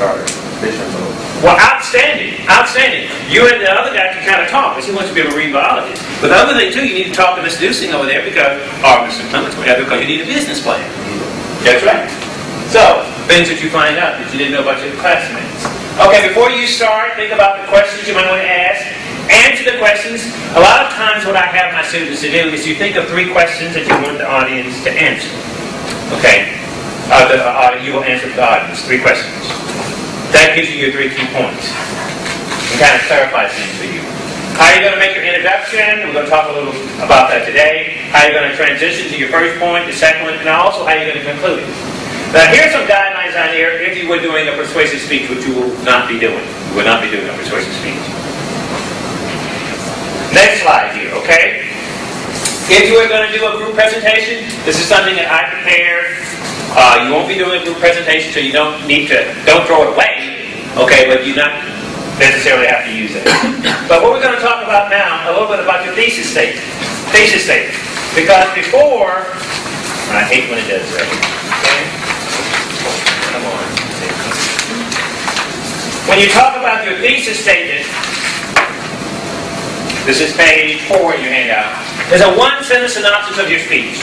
starter. Well, outstanding, outstanding. You and the other guy can kind of talk, because he wants to be a marine biologist. But the other thing, too, you need to talk to Mr. Dusing over there, because, or Mr. Clements, because you need a business plan. That's right. So, things that you find out that you didn't know about your classmates. Okay, before you start, think about the questions you might want to ask. Answer the questions. A lot of times what I have my students to do is you think of 3 questions that you want the audience to answer. Okay? You will answer the audience 3 questions. That gives you your 3 key points. And kind of clarifies things for you. How are you going to make your introduction? We're going to talk a little about that today. How are you going to transition to your first point, the second one, and also how are you going to conclude it. Now here's some guidelines on here if you were doing a persuasive speech, which you will not be doing. You will not be doing a persuasive speech. Next slide here, okay? If you are going to do a group presentation, this is something that I prepared. You won't be doing a group presentation, so you don't throw it away, okay, but you not necessarily have to use it. But what we're going to talk about now, a little bit about your thesis statement. Thesis statement. Because before, I hate when it does that. Okay? Come on. When you talk about your thesis statement, this is page 4 in your handout, there's a 1-sentence synopsis of your speech.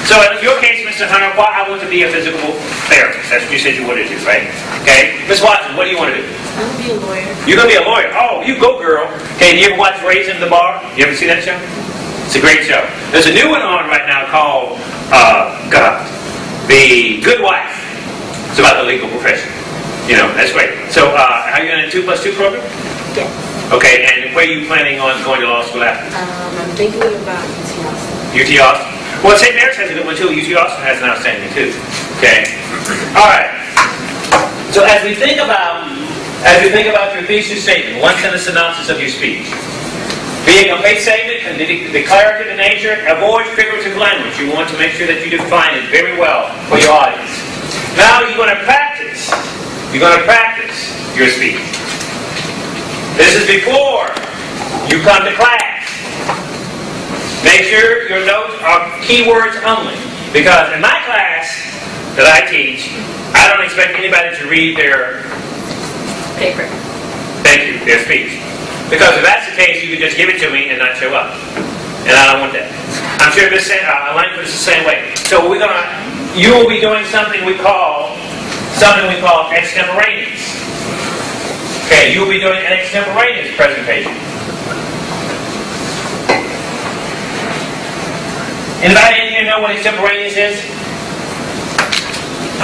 So in your case, Mr. Hunter, why I want to be a physical therapist. That's what you said you wanted to do, right? Okay. Ms. Watson, what do you want to do? I want to be a lawyer. You're going to be a lawyer. Oh, you go, girl. Okay, you ever watch Raising the Bar? You ever see that show? It's a great show. There's a new one on right now called The Good Wife. It's about the legal profession. You know, that's great. So are you in a 2+2 program? Yes. Okay, and where are you planning on going to law school after? I'm thinking about UT Austin. UT Austin? Well, St. Mary's has a good one too. UT Austin has an outstanding too. Okay. All right. So as we think about your thesis statement, 1-sentence synopsis of your speech, be a complete statement and declarative in nature. Avoid figurative language. You want to make sure that you define it very well for your audience. Now you're going to practice. You're going to practice your speech. This is before you come to class. Make sure your notes are keywords only. Because in my class that I teach, I don't expect anybody to read their paper. Thank you, their speech. Because if that's the case, you can just give it to me and not show up. And I don't want that. I'm sure this language is the same way. So you will be doing something we call extemporaneous. Okay, you will be doing an extemporaneous presentation. Anybody in here know what extemporaneous is?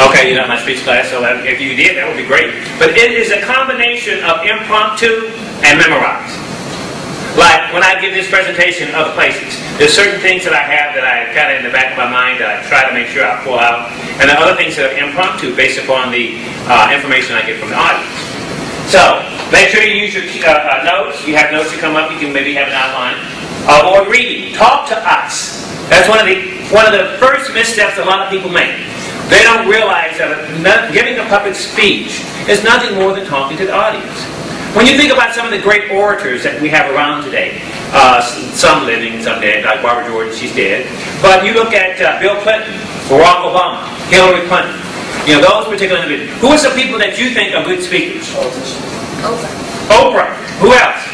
Okay, you're not in my speech class, so if you did, that would be great. But it is a combination of impromptu and memorized. Like when I give this presentation other places, there's certain things that I have that I got in the back of my mind that I try to make sure I pull out, and there are other things that are impromptu based upon the information I get from the audience. So make sure you use your notes. You have notes that come up. You can maybe have an outline. Or reading. Talk to us. That's one of the first missteps a lot of people make. They don't realize that giving a public speech is nothing more than talking to the audience. When you think about some of the great orators that we have around today, some living, some dead, like Barbara Jordan, she's dead. But you look at Bill Clinton, Barack Obama, Hillary Clinton, you know, those particular individuals. Who are some people that you think are good speakers? Oprah. Oprah. Who else?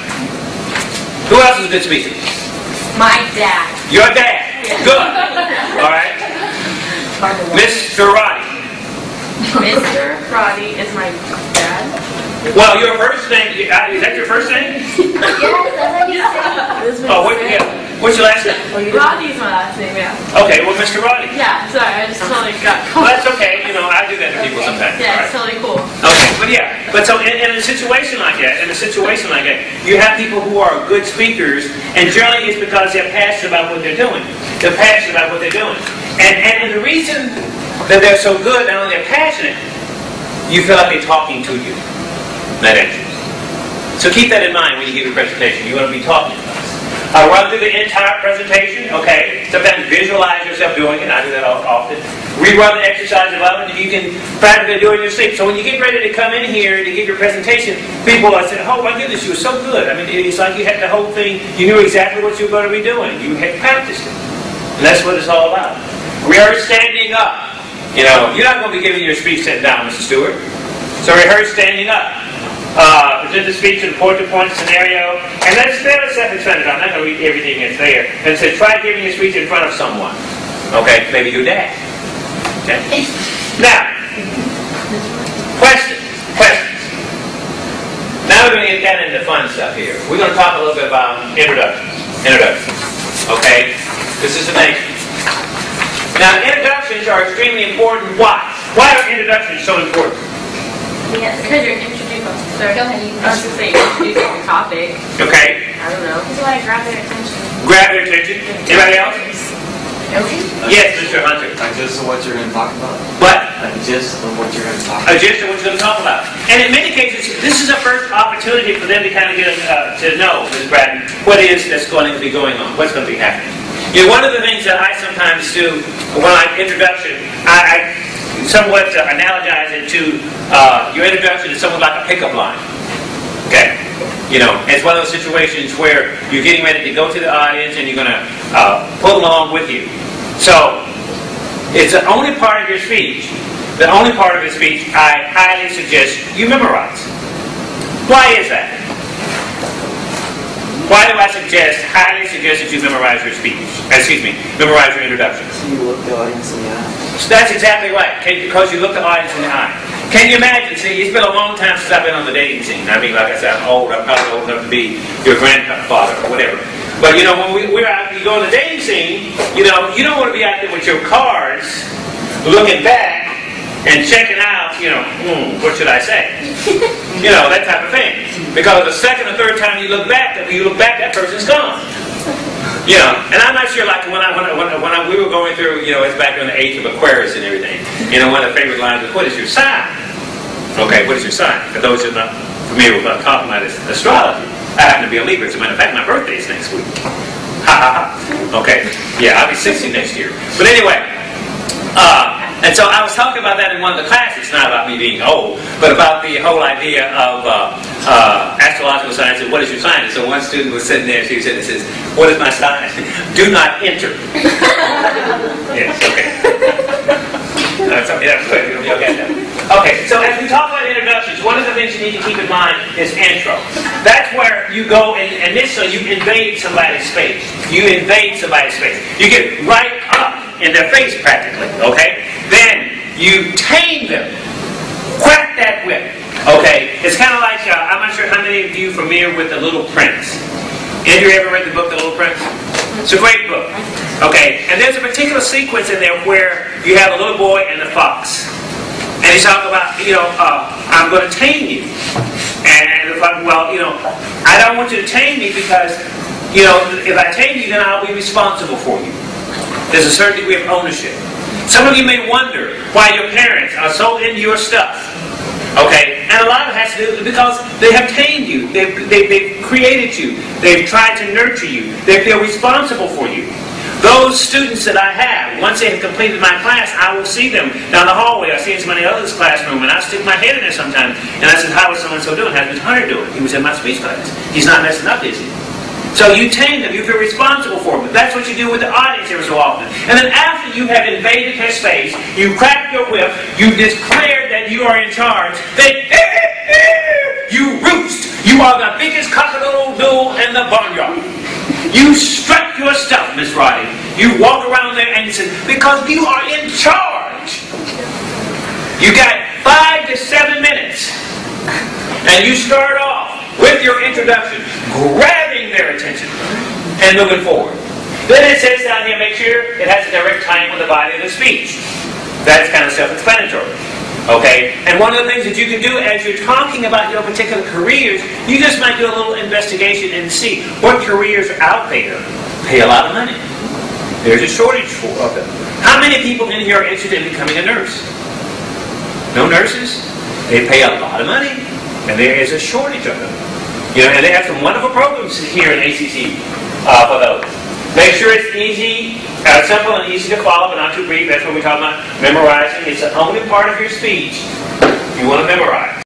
Who else is a good speaker? My dad. Your dad. Yeah. Good. All right. Mr. Roddy. Mr. Roddy is my dad. Well, your first name, is that your first name? Yes, that's what you said. Oh, what's your last name? Roddy's my last name, yeah. Okay, well, Mr. Roddy. Yeah, sorry, I just totally got Well, that's okay. You know, I do that to people sometimes. Yeah, it's totally cool. Okay, but so in a situation like that, you have people who are good speakers, and generally it's because they're passionate about what they're doing. They're passionate about what they're doing. And the reason that they're so good, not only they're passionate, you feel like they're talking to you. That answers. So keep that in mind when you give a presentation. You want to be talking to us. I'll run through the entire presentation, okay? Sometimes visualize yourself doing it. I do that often. Rerun the exercise 11, and you can practically do it in your sleep. So when you get ready to come in here to give your presentation, people are saying, oh my goodness, you were so good. I mean, it's like you had the whole thing. You knew exactly what you were going to be doing. You had practiced it. And that's what it's all about. We are standing up. You know, you're not going to be giving your speech sitting down, Mr. Stewart. So rehearse standing up. Present the speech in a point-to-point scenario. And that's fairly self-explanatory. I'm not going to read everything that's there. And it says, try giving a speech in front of someone. Okay, maybe your dad. Okay. Now, questions. Now we're going to get down into fun stuff here. We're going to talk a little bit about introductions. Okay? This is the nation. Now, introductions are extremely important. Why? Why are introductions so important? Yes, because you're introducing. Sorry, go ahead. I was going to say introducing the topic. Okay. I don't know. That's why I grab their attention. Grab their attention. Anybody else? Yes, Mr. Hunter. A gist of what you're going to talk about. What? A gist of what you're going to talk A about. gist of what you're going to talk about. And in many cases, this is a first opportunity for them to kind of get to know, Ms. Bratton, what is that's going to be going on, what's going to be happening. You know, one of the things that I sometimes do when I'm introduction, I somewhat analogize it to your introduction is somewhat like a pickup line. Okay? You know, it's one of those situations where you're getting ready to go to the audience and you're going to pull along with you. So, it's the only part of your speech, I highly suggest you memorize. Why is that? Why do I highly suggest that you memorize your speech? Memorize your introduction. So you look the audience in the eye. So that's exactly right, because you look the audience in the eye. Can you imagine? See, it's been a long time since I've been on the dating scene. I mean, like I said, I'm old. I'm probably old enough to be your grandfather or whatever. But, you know, when we're out, you go on the dating scene, you know, you don't want to be out there with your cards, looking back and checking out, you know, what should I say? You know, that type of thing. Because the second or third time you look back, that person's gone. You know, and I'm not sure, like, when we were going through, you know, it's back in the age of Aquarius and everything. You know, one of the favorite lines was, what is your sign? Okay, what is your sign? For those who are not familiar with what I'm talking about, is astrology. I happen to be a Libra. As a matter of fact, my birthday is next week. Ha ha ha. Okay. Yeah, I'll be 60 next year. But anyway, and so I was talking about that in one of the classes, not about me being old, but about the whole idea of astrological science and what is your sign. And so one student was sitting there, she said, says, what is my sign? Do not enter. Yes, okay. That's okay, that's good. Okay, so as we talk about introductions, one of the things you need to keep in mind is intro. That's where you go and initially you invade somebody's space. You get right up in their face practically, okay? Then you tame them. Crack that whip. Okay? It's kind of like, I'm not sure how many of you are familiar with The Little Prince. Have you ever read the book The Little Prince? It's a great book. Okay? And there's a particular sequence in there where you have a little boy and a fox. And he's talking about, you know, I'm going to tame you. And the fox, well, you know, I don't want you to tame me because, you know, if I tame you, then I'll be responsible for you. There's a certain degree of ownership. Some of you may wonder why your parents are so into your stuff. Okay? And a lot of it has to do because they have tamed you. They've created you. They've tried to nurture you. They feel responsible for you. Those students that I have, once they have completed my class, I will see them down the hallway. I see somebody else's classroom, and I stick my head in there sometimes. And I said, how is so-and-so doing? How's Mr. Hunter doing? He was in my speech class. He's not messing up, is he? So you tame them. You feel responsible for them. That's what you do with the audience every so often. And then after you have invaded his space, you crack your whip, you declare that you are in charge, then you roost. You are the biggest cock-a-doodle-doo in the barnyard. You strut your stuff, Miss Roddy. You walk around there and you say, because you are in charge. You got 5 to 7 minutes. And you start off with your introduction, grabbing their attention and moving forward. Then it says down here, make sure it has a direct tie-in with the body of the speech. That's kind of self-explanatory. Okay? And one of the things that you can do as you're talking about your particular careers, you just might do a little investigation and see what careers are out there pay a lot of money. There's a shortage of them. How many people in here are interested in becoming a nurse? No nurses? They pay a lot of money. And there is a shortage of them. You know, and they have some wonderful programs here in ACC for those. Make sure it's easy, simple and easy to follow, but not too brief. That's what we're talking about. Memorizing. It's the only part of your speech you want to memorize.